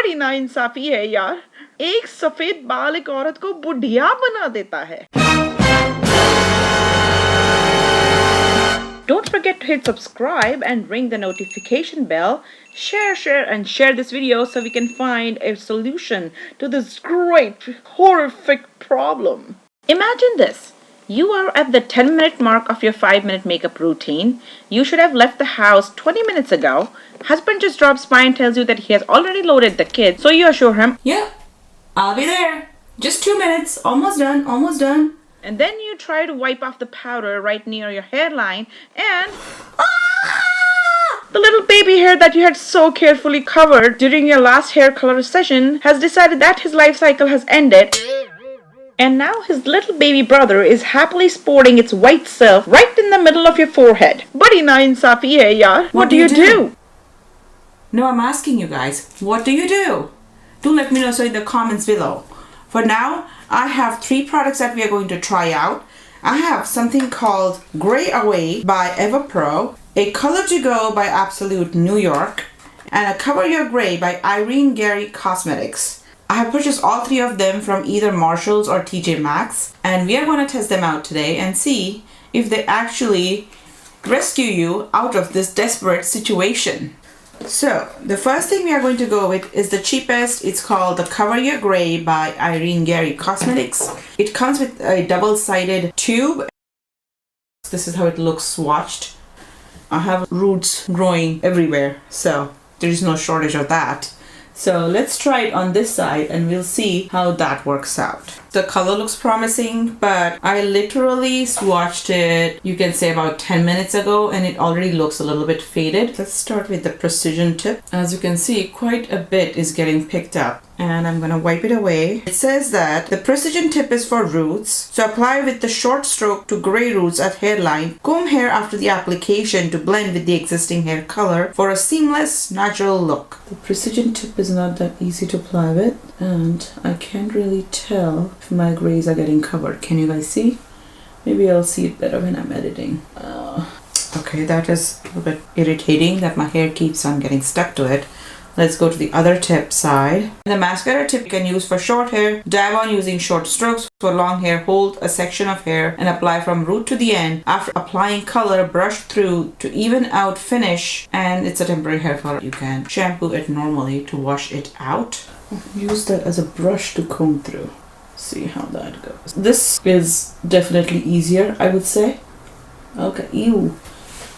बड़ी नाइंसाफी है यार, एक सफेद बाल एक औरत को बुढ़िया बना देता है। Don't forget to hit subscribe and ring the notification bell. Share this video so we can find a solution to this great, horrific problem. Imagine this. You are at the 10-minute mark of your 5-minute makeup routine. You should have left the house 20 minutes ago. Husband just drops by and tells you that he has already loaded the kids, so you assure him, "Yeah, I'll be there. Just 2 minutes. Almost done, almost done." And then you try to wipe off the powder right near your hairline and the little baby hair that you had so carefully covered during your last hair color session has decided that his life cycle has ended. And now his little baby brother is happily sporting its white self right in the middle of your forehead. Badi nainsafi hai yaar. What do you do? No, I'm asking you guys, what do you do? Do let me know so in the comments below. For now, I have 3 products that we are going to try out. I have something called Gray Away by Eva Pro, a Color to Go by Absolute New York, and a Cover Your Gray by Irene Gary Cosmetics. I have purchased all 3 of them from either Marshalls or TJ Maxx, and we are going to test them out today and see if they actually rescue you out of this desperate situation. So, the first thing we are going to go with is the cheapest. It's called the Cover Your Gray by Irene Gary Cosmetics. It comes with a double-sided tube. This is how it looks swatched. I have roots growing everywhere, so there is no shortage of that. So let's try it on this side and we'll see how that works out. The color looks promising, but I literally swatched it, you can say about 10 minutes ago, and it already looks a little bit faded. Let's start with the precision tip. As you can see, quite a bit is getting picked up, and I'm gonna wipe it away. It says that the precision tip is for roots, so apply with the short stroke to gray roots at hairline. Comb hair after the application to blend with the existing hair color for a seamless, natural look. The precision tip is not that easy to apply with, and I can't really tell if my grays are getting covered. Can you guys see? Maybe I'll see it better when I'm editing. Okay, that is a little bit irritating that my hair keeps on getting stuck to it. Let's go to the other tip side. The mascara tip you can use for short hair. Dab on using short strokes. For long hair, hold a section of hair and apply from root to the end. After applying color, brush through to even out finish. And it's a temporary hair color. You can shampoo it normally to wash it out. Use that as a brush to comb through. See how that goes. This is definitely easier, I would say. Okay, ew.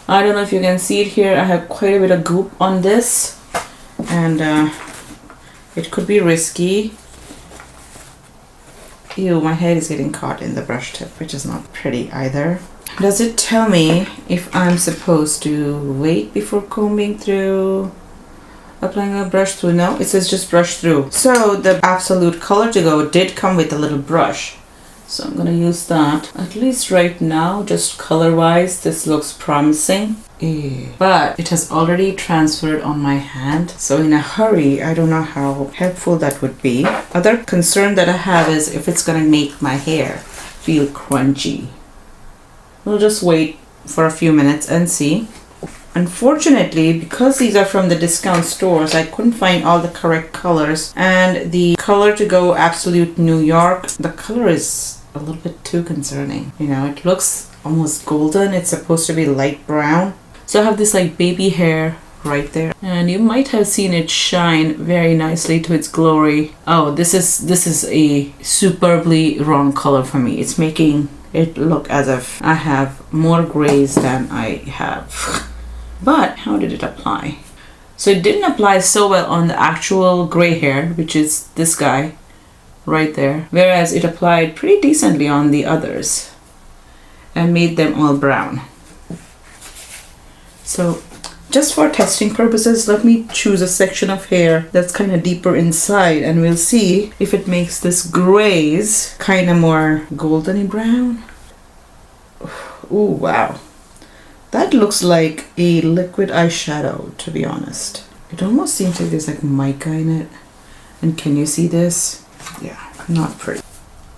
I don't know if you can see it here. I have quite a bit of goop on this. And it could be risky. Ew, my head is getting caught in the brush tip, which is not pretty either. Does it tell me if I'm supposed to wait before combing through, applying a brush through? No, it says just brush through. So the Absolute Color to Go did come with a little brush, so I'm gonna use that. At least right now, just color wise, this looks promising. But it has already transferred on my hand, so in a hurry, I don't know how helpful that would be. Other concern that I have is if it's gonna make my hair feel crunchy. We'll just wait for a few minutes and see. Unfortunately, because these are from the discount stores, I couldn't find all the correct colors. And the Color to Go Absolute New York, the color is a little bit too concerning. You know, it looks almost golden. It's supposed to be light brown. So I have this like baby hair right there, and you might have seen it shine very nicely to its glory. Oh, this is a superbly wrong color for me. It's making it look as if I have more grays than I have. But how did it apply? So it didn't apply so well on the actual gray hair, which is this guy right there, whereas it applied pretty decently on the others and made them all brown. So just for testing purposes, let me choose a section of hair that's kind of deeper inside, and we'll see if it makes this grays kind of more goldeny brown. Oh wow, that looks like a liquid eyeshadow, to be honest. It almost seems like there's like mica in it. And can you see this? Yeah, not pretty.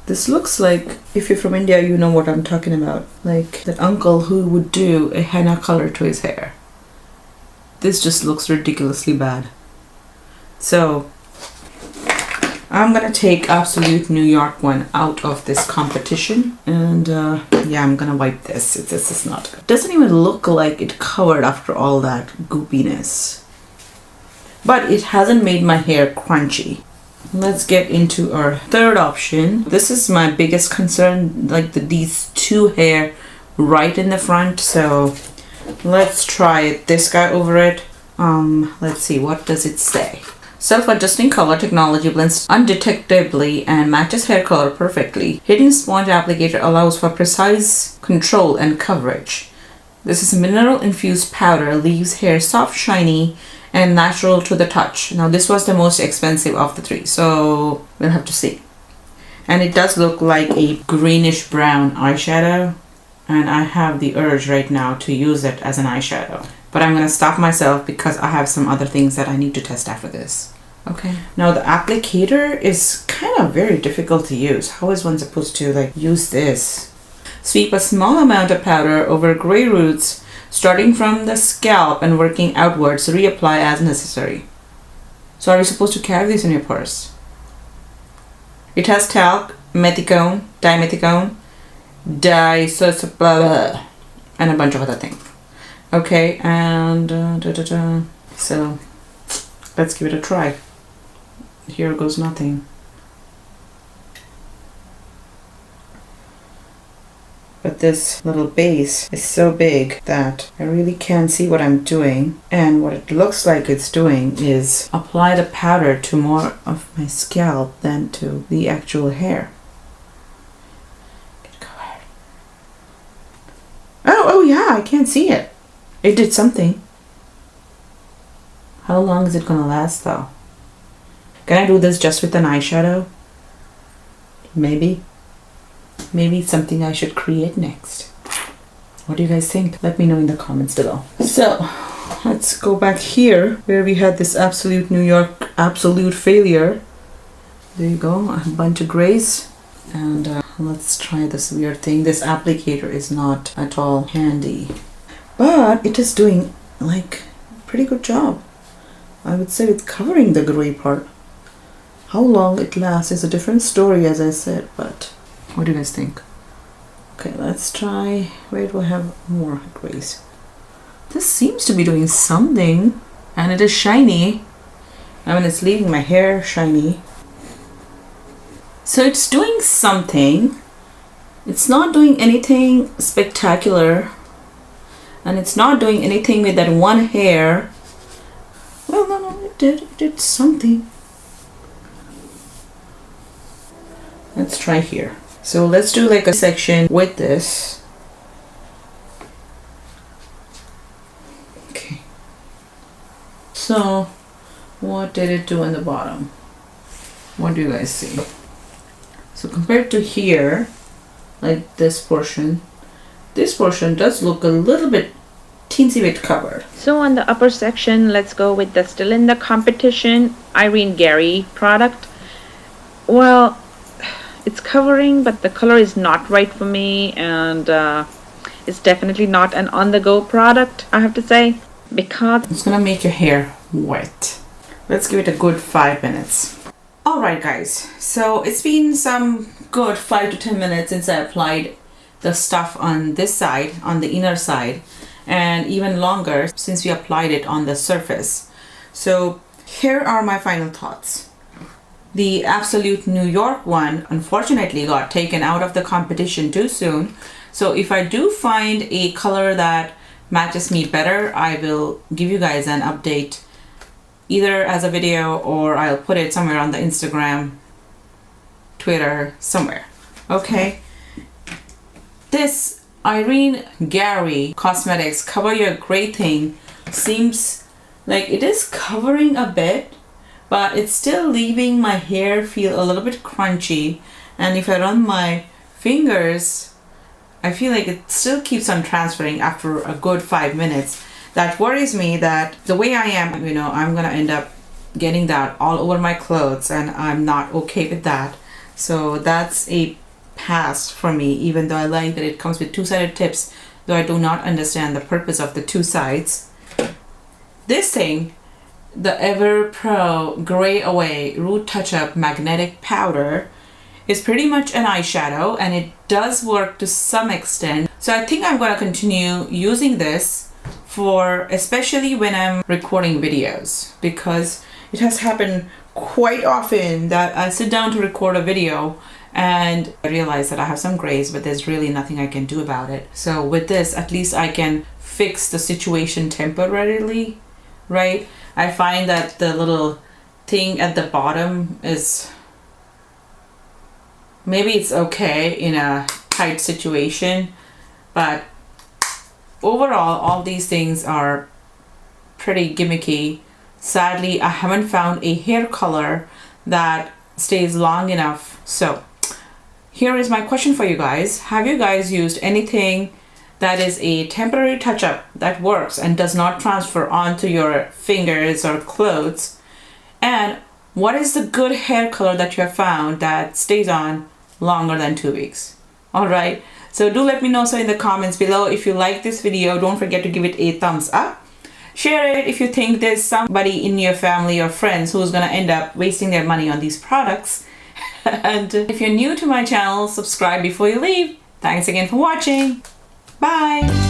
This looks like, if you're from India, you know what I'm talking about. Like that uncle who would do a henna color to his hair. This just looks ridiculously bad. So I'm gonna take Absolute New York one out of this competition, and yeah, I'm gonna wipe this. This is not good. Doesn't even look like it covered after all that goopiness, but it hasn't made my hair crunchy. Let's get into our third option. This is my biggest concern, like these two hair right in the front. So let's try this guy over it. Let's see, what does it say? Self-adjusting color technology blends undetectably and matches hair color perfectly. Hidden sponge applicator allows for precise control and coverage. This is a mineral-infused powder, leaves hair soft, shiny, and natural to the touch. Now this was the most expensive of the three, so we'll have to see. And it does look like a greenish brown eyeshadow, and I have the urge right now to use it as an eyeshadow. But I'm gonna stop myself because I have some other things that I need to test after this. Okay. Now the applicator is kind of very difficult to use. How is one supposed to like use this? Sweep a small amount of powder over gray roots, starting from the scalp and working outwards. Reapply as necessary. So are you supposed to carry this in your purse? It has talc, methicone, dimethicone, blah, and a bunch of other things. Okay, and so let's give it a try. Here goes nothing. But this little base is so big that I really can't see what I'm doing. And what it looks like it's doing is apply the powder to more of my scalp than to the actual hair. Get covered. Oh yeah, I can't see it. It did something. How long is it gonna last though? Can I do this just with an eyeshadow? Maybe. Maybe it's something I should create next. What do you guys think? Let me know in the comments below. So, let's go back here where we had this Absolute New York absolute failure. There you go, a bunch of grays. And let's try this weird thing. This applicator is not at all handy, but it is doing like a pretty good job. I would say with covering the gray part. How long it lasts is a different story, as I said, but what do you guys think? Okay, let's try. Where do I have more grays? This seems to be doing something, and it is shiny. I mean, it's leaving my hair shiny. So it's doing something. It's not doing anything spectacular, and it's not doing anything with that one hair. Well, no, it did something. Let's try here. So let's do like a section with this. Okay. So what did it do in the bottom? What do you guys see? So compared to here, like this portion does look a little bit teensy bit covered. So on the upper section, let's go with the still in the competition Irene Gary product. Well, it's covering, but the color is not right for me, and it's definitely not an on-the-go product, I have to say, because it's gonna make your hair wet. Let's give it a good 5 minutes. Alright guys, so it's been some good 5 to 10 minutes since I applied the stuff on this side, on the inner side, and even longer since we applied it on the surface. So here are my final thoughts. The Absolute New York one unfortunately got taken out of the competition too soon. So if I do find a color that matches me better, I will give you guys an update either as a video, or I'll put it somewhere on the Instagram, Twitter, somewhere. Okay. This Irene Gary Cosmetics Cover Your Gray thing seems like it is covering a bit, but it's still leaving my hair feel a little bit crunchy. And if I run my fingers, I feel like it still keeps on transferring after a good 5 minutes. That worries me that the way I am, you know, I'm gonna end up getting that all over my clothes, and I'm not okay with that. So that's a pass for me, even though I like that it comes with two-sided tips, though I do not understand the purpose of the two sides. This thing the Ever Pro Gray Away Root Touch-Up Magnetic Powder is pretty much an eyeshadow, and it does work to some extent. So I think I'm going to continue using this for especially when I'm recording videos, because it has happened quite often that I sit down to record a video and I realize that I have some grays, but there's really nothing I can do about it. So with this, at least I can fix the situation temporarily, right? I find that the little thing at the bottom is, maybe it's okay in a tight situation, but overall all these things are pretty gimmicky. Sadly, I haven't found a hair color that stays long enough. So here is my question for you guys. Have you guys used anything that is a temporary touch-up that works and does not transfer onto your fingers or clothes? And what is the good hair color that you have found that stays on longer than 2 weeks? All right, so do let me know in the comments below. If you like this video, don't forget to give it a thumbs up. Share it if you think there's somebody in your family or friends who's gonna end up wasting their money on these products. And if you're new to my channel, subscribe before you leave. Thanks again for watching. Bye.